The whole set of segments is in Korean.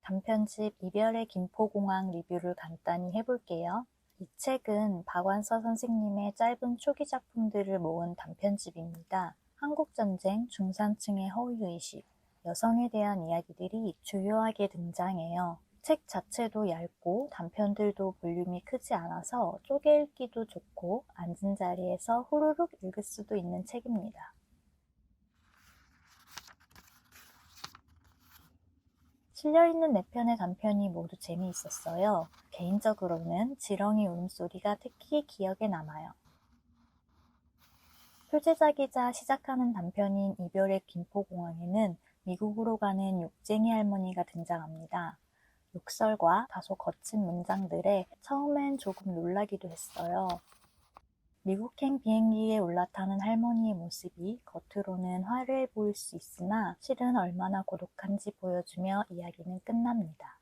단편집 이별의 김포공항 리뷰를 간단히 해볼게요. 이 책은 박완서 선생님의 짧은 초기 작품들을 모은 단편집입니다. 한국전쟁, 중산층의 허위의식, 여성에 대한 이야기들이 주요하게 등장해요. 책 자체도 얇고 단편들도 볼륨이 크지 않아서 쪼개 읽기도 좋고 앉은 자리에서 후루룩 읽을 수도 있는 책입니다. 실려있는 4편의 단편이 모두 재미있었어요. 개인적으로는 지렁이 울음소리가 특히 기억에 남아요. 표제작이자 시작하는 단편인 이별의 김포공항에는 미국으로 가는 욕쟁이 할머니가 등장합니다. 욕설과 다소 거친 문장들에 처음엔 조금 놀라기도 했어요. 미국행 비행기에 올라타는 할머니의 모습이 겉으로는 화려해 보일 수 있으나 실은 얼마나 고독한지 보여주며 이야기는 끝납니다.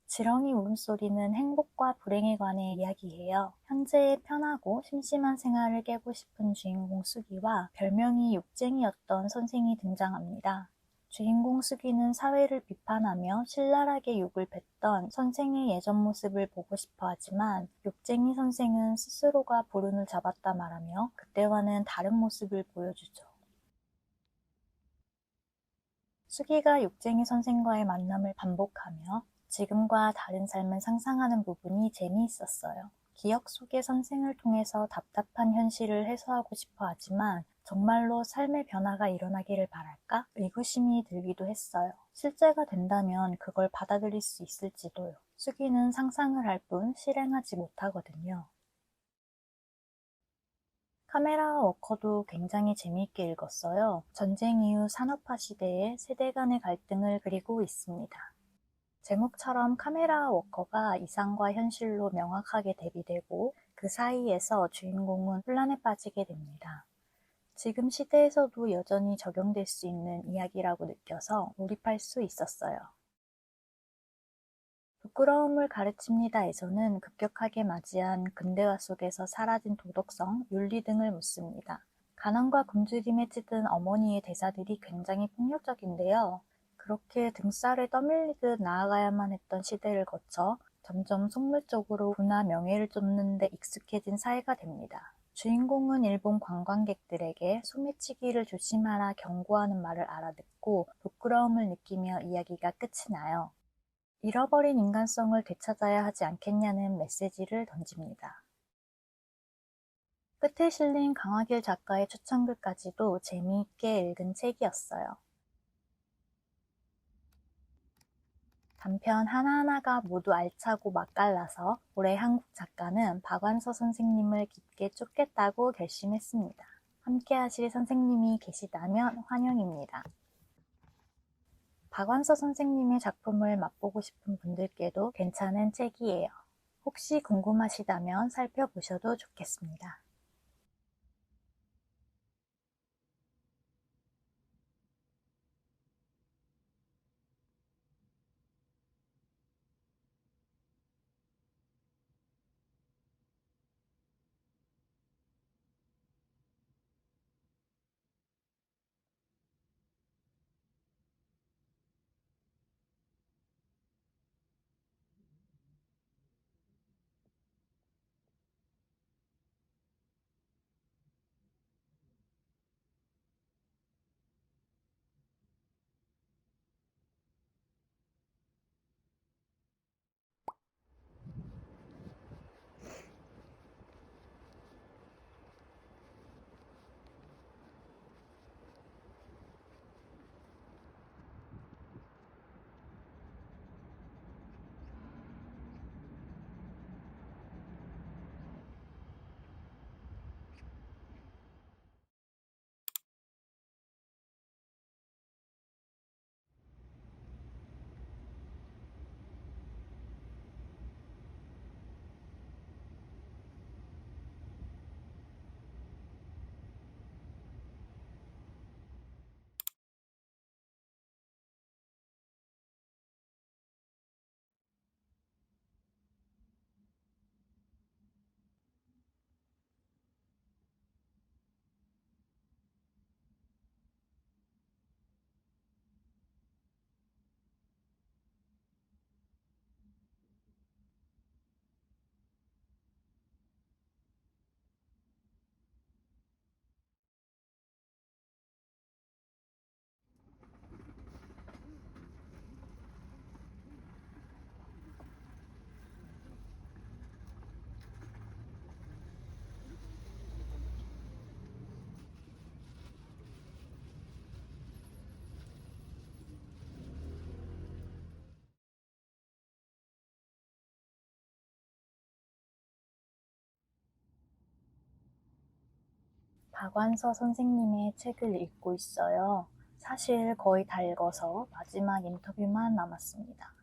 지렁이 울음소리는 행복과 불행에 관해 이야기해요. 현재의 편하고 심심한 생활을 깨고 싶은 주인공 수기와 별명이 욕쟁이였던 선생이 등장합니다. 주인공 수기는 사회를 비판하며 신랄하게 욕을 뱉던 선생의 예전 모습을 보고 싶어 하지만 욕쟁이 선생은 스스로가 불운을 잡았다 말하며 그때와는 다른 모습을 보여주죠. 수기가 욕쟁이 선생과의 만남을 반복하며 지금과 다른 삶을 상상하는 부분이 재미있었어요. 기억 속의 선생을 통해서 답답한 현실을 해소하고 싶어 하지만 정말로 삶의 변화가 일어나기를 바랄까? 의구심이 들기도 했어요. 실제가 된다면 그걸 받아들일 수 있을지도요. 수기는 상상을 할 뿐 실행하지 못하거든요. 카메라와 워커도 굉장히 재미있게 읽었어요. 전쟁 이후 산업화 시대에 세대 간의 갈등을 그리고 있습니다. 제목처럼 카메라와 워커가 이상과 현실로 명확하게 대비되고 그 사이에서 주인공은 혼란에 빠지게 됩니다. 지금 시대에서도 여전히 적용될 수 있는 이야기라고 느껴서 몰입할 수 있었어요. 부끄러움을 가르칩니다에서는 급격하게 맞이한 근대화 속에서 사라진 도덕성, 윤리 등을 묻습니다. 가난과 굶주림에 찌든 어머니의 대사들이 굉장히 폭력적인데요. 그렇게 등살에 떠밀리듯 나아가야만 했던 시대를 거쳐 점점 속물적으로 부나 명예를 쫓는 데 익숙해진 사회가 됩니다. 주인공은 일본 관광객들에게 소매치기를 조심하라 경고하는 말을 알아듣고 부끄러움을 느끼며 이야기가 끝이 나요. 잃어버린 인간성을 되찾아야 하지 않겠냐는 메시지를 던집니다. 끝에 실린 강하길 작가의 추천글까지도 재미있게 읽은 책이었어요. 단편 하나하나가 모두 알차고 맛깔나서 올해 한국 작가는 박완서 선생님을 깊게 쫓겠다고 결심했습니다. 함께 하실 선생님이 계시다면 환영입니다. 박완서 선생님의 작품을 맛보고 싶은 분들께도 괜찮은 책이에요. 혹시 궁금하시다면 살펴보셔도 좋겠습니다. 박완서 선생님의 책을 읽고 있어요. 사실 거의 다 읽어서 마지막 인터뷰만 남았습니다.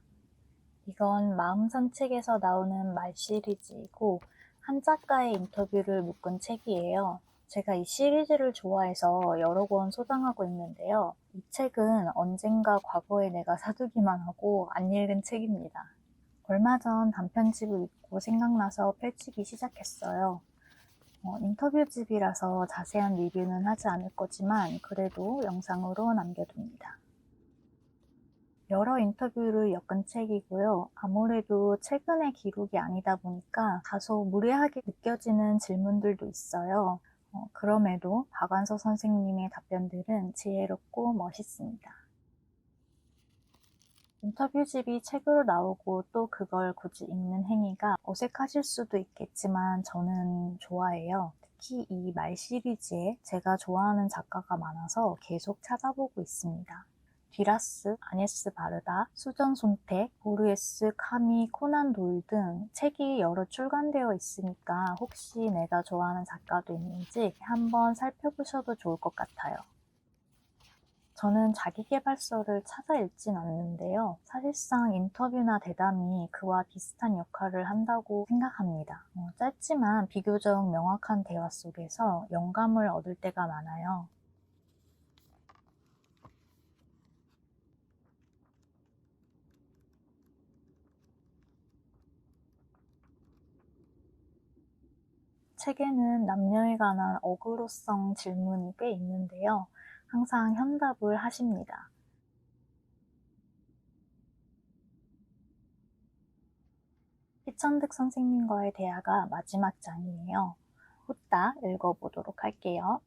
이건 마음산책에서 나오는 말 시리즈이고 한 작가의 인터뷰를 묶은 책이에요. 제가 이 시리즈를 좋아해서 여러 권 소장하고 있는데요. 이 책은 언젠가 과거에 내가 사두기만 하고 안 읽은 책입니다. 얼마 전 단편집을 읽고 생각나서 펼치기 시작했어요. 인터뷰집이라서 자세한 리뷰는 하지 않을 거지만 그래도 영상으로 남겨둡니다. 여러 인터뷰를 엮은 책이고요. 아무래도 최근의 기록이 아니다 보니까 다소 무례하게 느껴지는 질문들도 있어요. 그럼에도 박완서 선생님의 답변들은 지혜롭고 멋있습니다. 인터뷰집이 책으로 나오고 또 그걸 굳이 읽는 행위가 어색하실 수도 있겠지만 저는 좋아해요. 특히 이 말 시리즈에 제가 좋아하는 작가가 많아서 계속 찾아보고 있습니다. 뒤라스, 아네스 바르다, 수전 손택, 보르헤스, 카미, 코난 도일 등 책이 여러 출간되어 있으니까 혹시 내가 좋아하는 작가도 있는지 한번 살펴보셔도 좋을 것 같아요. 저는 자기계발서를 찾아 읽진 않는데요. 사실상 인터뷰나 대담이 그와 비슷한 역할을 한다고 생각합니다. 짧지만 비교적 명확한 대화 속에서 영감을 얻을 때가 많아요. 책에는 남녀에 관한 어그로성 질문이 꽤 있는데요. 항상 현답을 하십니다. 피천득 선생님과의 대화가 마지막 장이에요. 후딱 읽어보도록 할게요.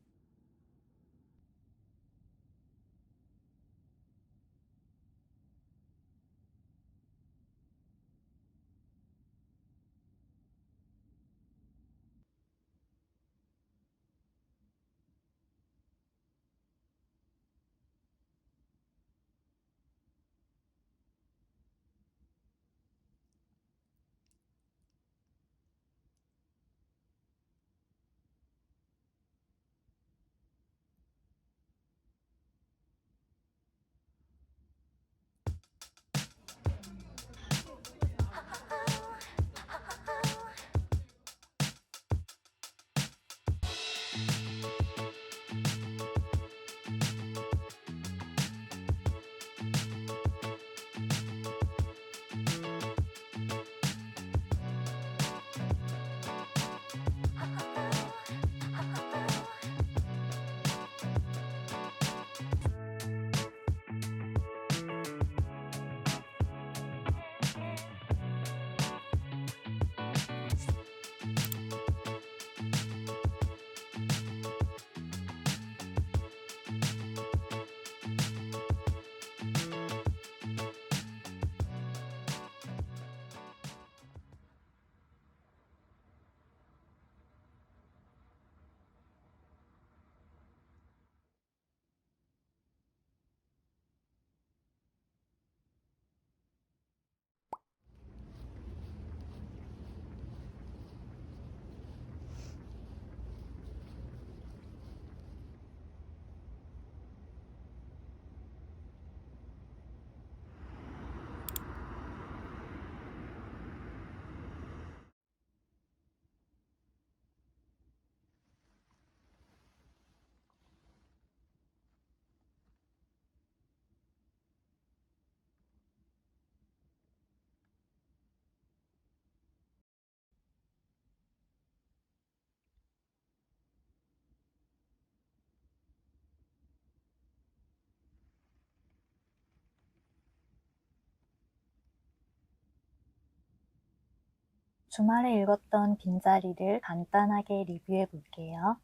주말에 읽었던 빈자리를 간단하게 리뷰해 볼게요.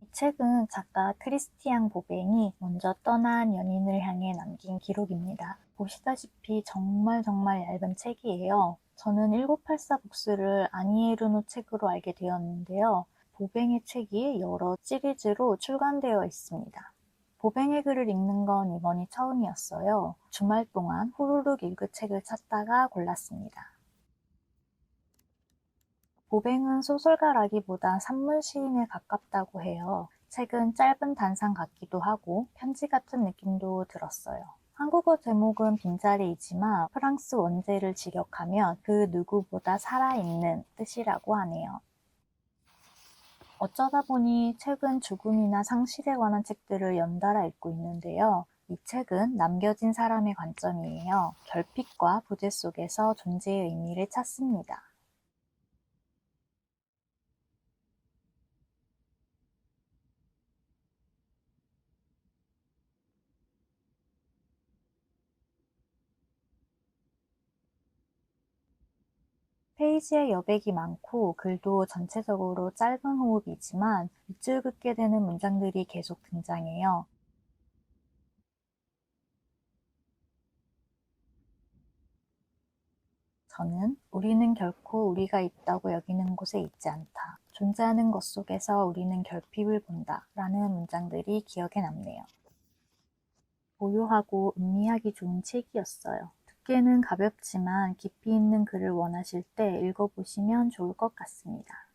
이 책은 작가 크리스티앙 보뱅이 먼저 떠난 연인을 향해 남긴 기록입니다. 보시다시피 정말 얇은 책이에요. 저는 1984 북스를 아니에르노 책으로 알게 되었는데요. 보뱅의 책이 여러 시리즈로 출간되어 있습니다. 보뱅의 글을 읽는 건 이번이 처음이었어요. 주말 동안 후루룩 읽을 책을 찾다가 골랐습니다. 보뱅은 소설가라기보다 산문 시인에 가깝다고 해요. 책은 짧은 단상 같기도 하고 편지 같은 느낌도 들었어요. 한국어 제목은 빈자리이지만 프랑스 원제를 직역하면 그 누구보다 살아있는 뜻이라고 하네요. 어쩌다 보니 최근 죽음이나 상실에 관한 책들을 연달아 읽고 있는데요. 이 책은 남겨진 사람의 관점이에요. 결핍과 부재 속에서 존재의 의미를 찾습니다. 페이지에 여백이 많고 글도 전체적으로 짧은 호흡이지만 밑줄 긋게 되는 문장들이 계속 등장해요. 저는 우리는 결코 우리가 있다고 여기는 곳에 있지 않다. 존재하는 것 속에서 우리는 결핍을 본다. 라는 문장들이 기억에 남네요. 고요하고 음미하기 좋은 책이었어요. 두께는 가볍지만 깊이 있는 글을 원하실 때 읽어보시면 좋을 것 같습니다.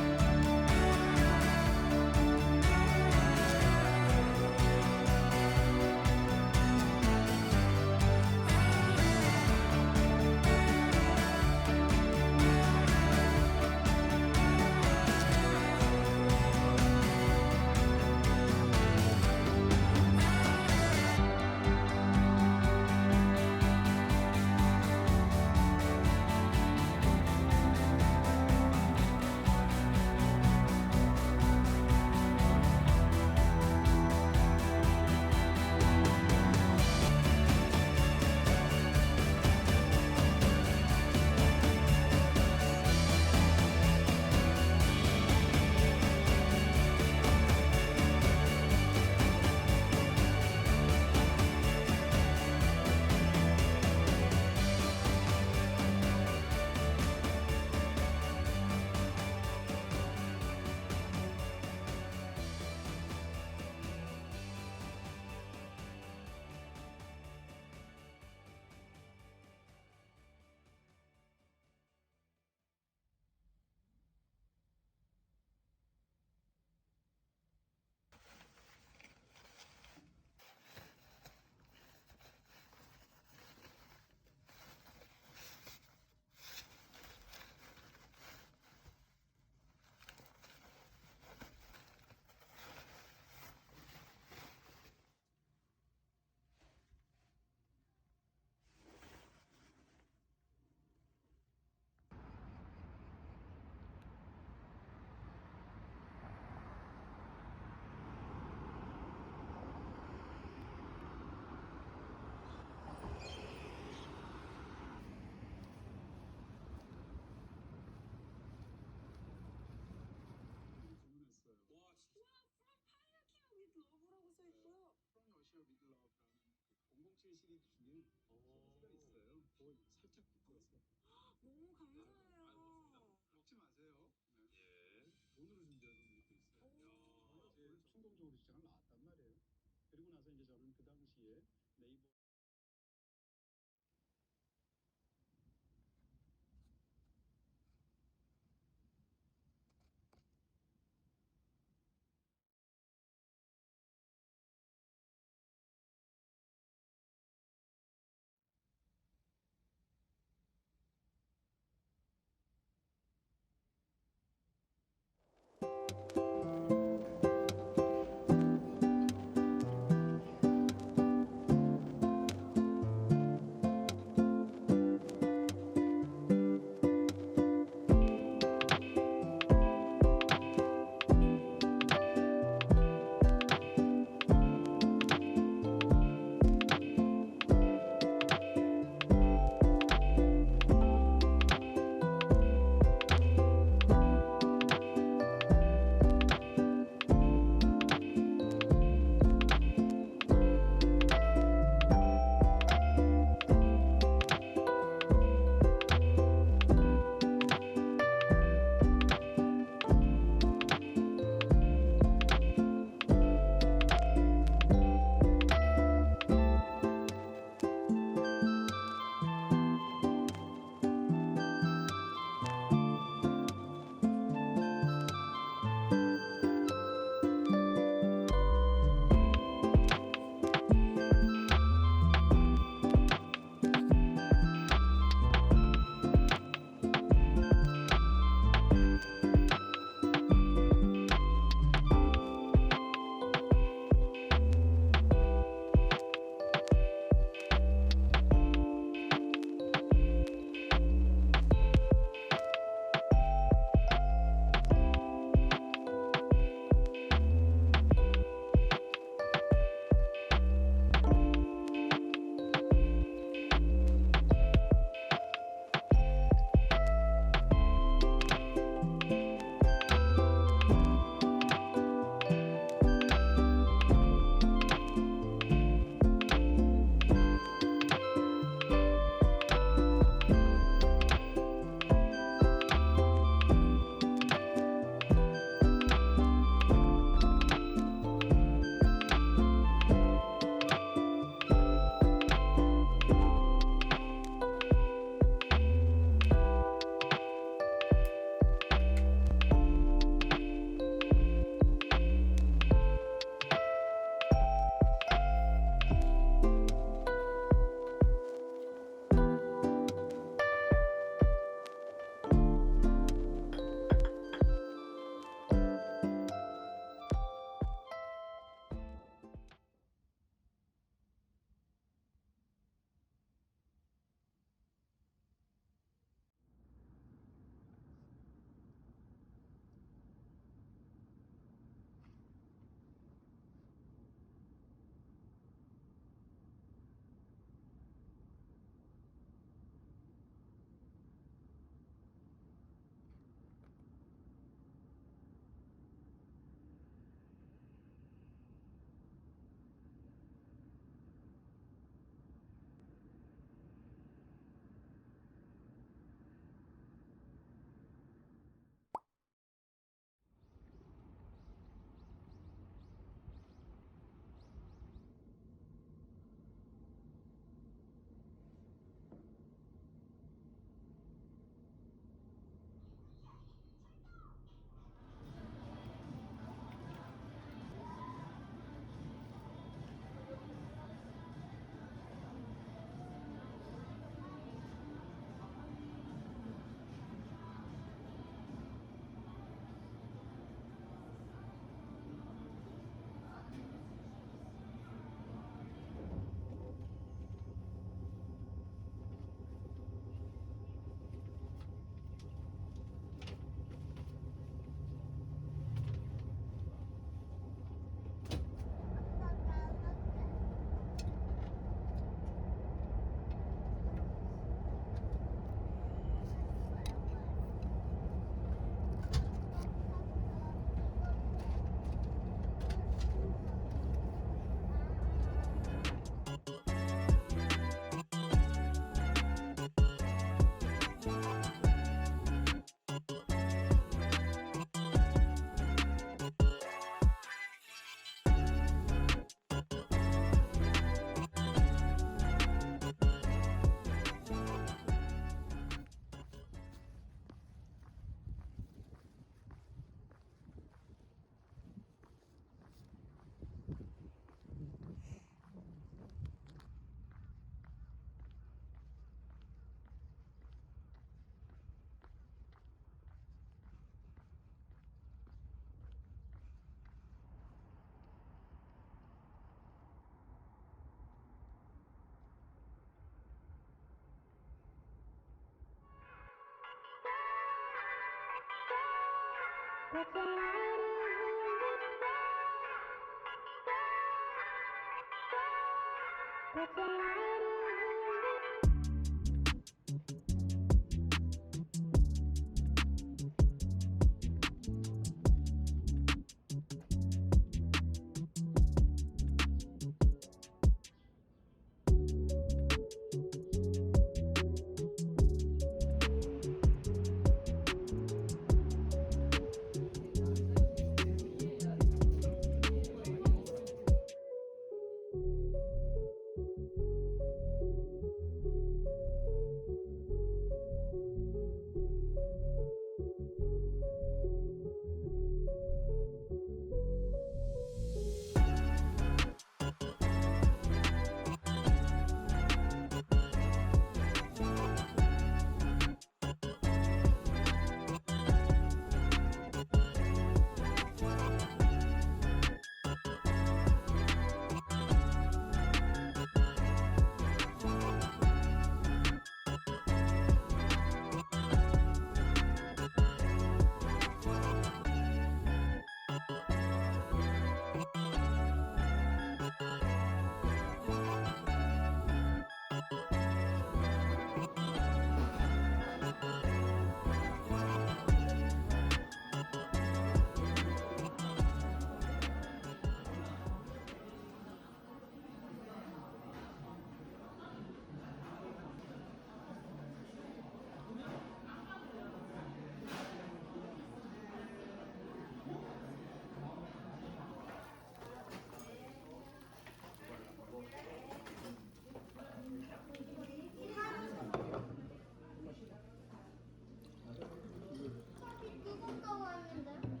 뜨겁다고 했는데.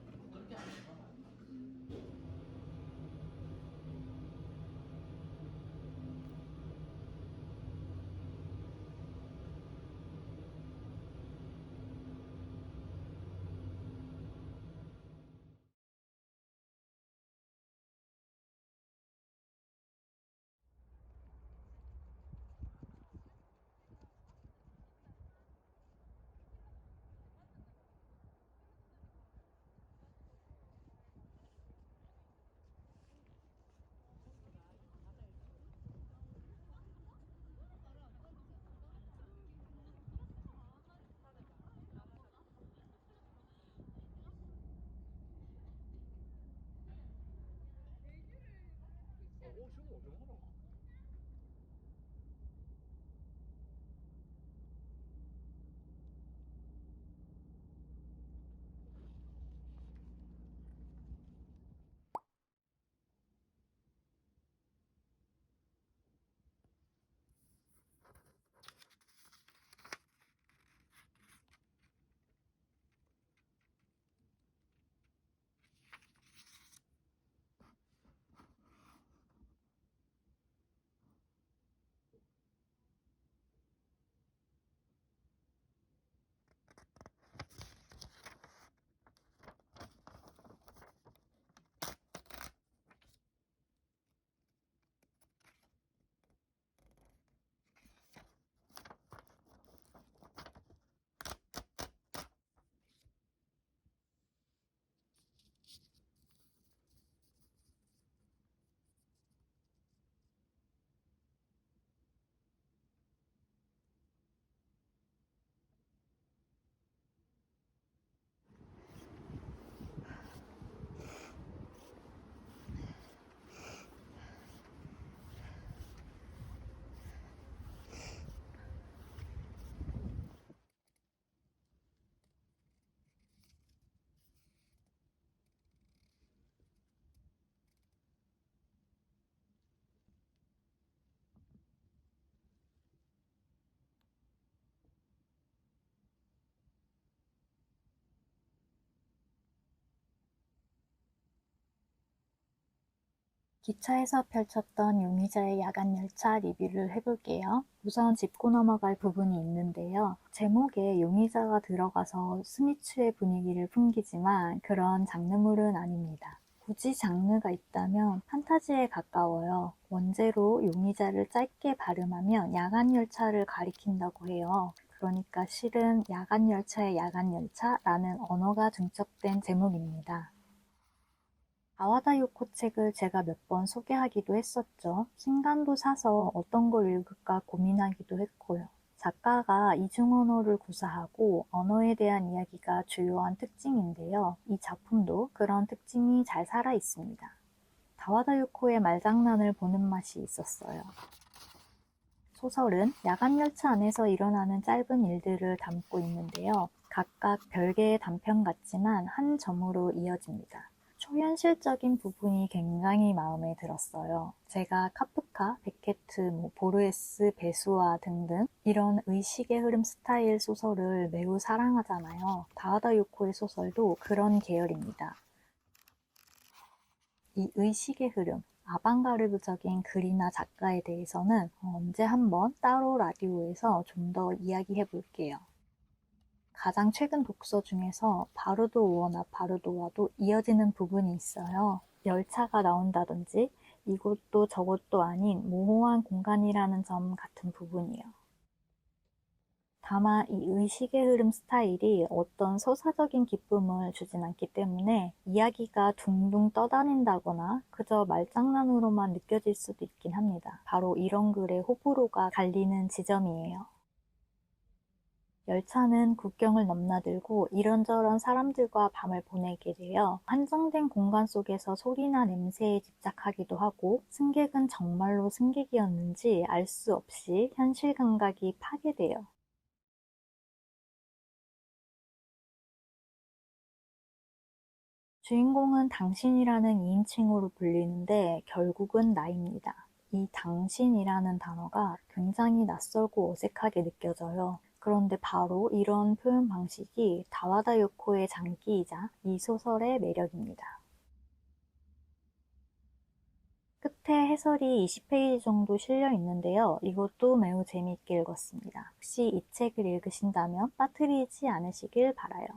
지금 어디 가나? 기차에서 펼쳤던 용의자의 야간 열차 리뷰를 해볼게요. 우선 짚고 넘어갈 부분이 있는데요. 제목에 용의자가 들어가서 스미츠의 분위기를 풍기지만 그런 장르물은 아닙니다. 굳이 장르가 있다면 판타지에 가까워요. 원제로 용의자를 짧게 발음하면 야간 열차를 가리킨다고 해요. 그러니까 실은 야간열차의 야간열차라는 언어가 중첩된 제목입니다. 아와다 요코 책을 제가 몇 번 소개하기도 했었죠. 신간도 사서 어떤 걸 읽을까 고민하기도 했고요. 작가가 이중 언어를 구사하고 언어에 대한 이야기가 주요한 특징인데요. 이 작품도 그런 특징이 잘 살아 있습니다. 다와다 요코의 말장난을 보는 맛이 있었어요. 소설은 야간열차 안에서 일어나는 짧은 일들을 담고 있는데요. 각각 별개의 단편 같지만 한 점으로 이어집니다. 초현실적인 부분이 굉장히 마음에 들었어요. 제가 카프카, 베케트, 보르헤스, 베수아 등등 이런 의식의 흐름 스타일 소설을 매우 사랑하잖아요. 다하다 요코의 소설도 그런 계열입니다. 이 의식의 흐름, 아방가르드적인 글이나 작가에 대해서는 언제 한번 따로 라디오에서 좀 더 이야기해 볼게요. 가장 최근 독서 중에서 바루도 우어나 바루도와도 이어지는 부분이 있어요. 열차가 나온다든지 이곳도 저곳도 아닌 모호한 공간이라는 점 같은 부분이요. 다만 이 의식의 흐름 스타일이 어떤 서사적인 기쁨을 주진 않기 때문에 이야기가 둥둥 떠다닌다거나 그저 말장난으로만 느껴질 수도 있긴 합니다. 바로 이런 글의 호불호가 갈리는 지점이에요. 열차는 국경을 넘나들고 이런저런 사람들과 밤을 보내게 되어 한정된 공간 속에서 소리나 냄새에 집착하기도 하고 승객은 정말로 승객이었는지 알 수 없이 현실 감각이 파괴돼요. 주인공은 당신이라는 2인칭으로 불리는데 결국은 나입니다. 이 당신이라는 단어가 굉장히 낯설고 어색하게 느껴져요. 그런데 바로 이런 표현 방식이 다와다 요코의 장기이자 이 소설의 매력입니다. 끝에 해설이 20페이지 정도 실려 있는데요. 이것도 매우 재미있게 읽었습니다. 혹시 이 책을 읽으신다면 빠뜨리지 않으시길 바라요.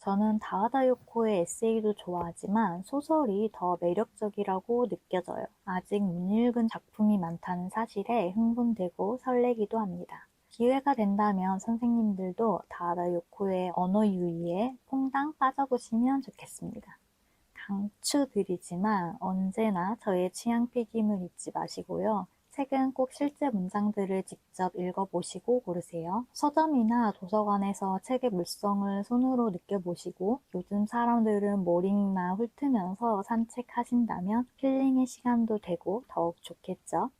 저는 다하다 요코의 에세이도 좋아하지만 소설이 더 매력적이라고 느껴져요. 아직 못 읽은 작품이 많다는 사실에 흥분되고 설레기도 합니다. 기회가 된다면 선생님들도 다하다 요코의 언어 유희에 퐁당 빠져보시면 좋겠습니다. 강추드리지만 언제나 저의 취향 필기임을 잊지 마시고요. 책은 꼭 실제 문장들을 직접 읽어보시고 고르세요. 서점이나 도서관에서 책의 물성을 손으로 느껴보시고 요즘 사람들은 모닝나 훑으면서 산책하신다면 힐링의 시간도 되고 더욱 좋겠죠.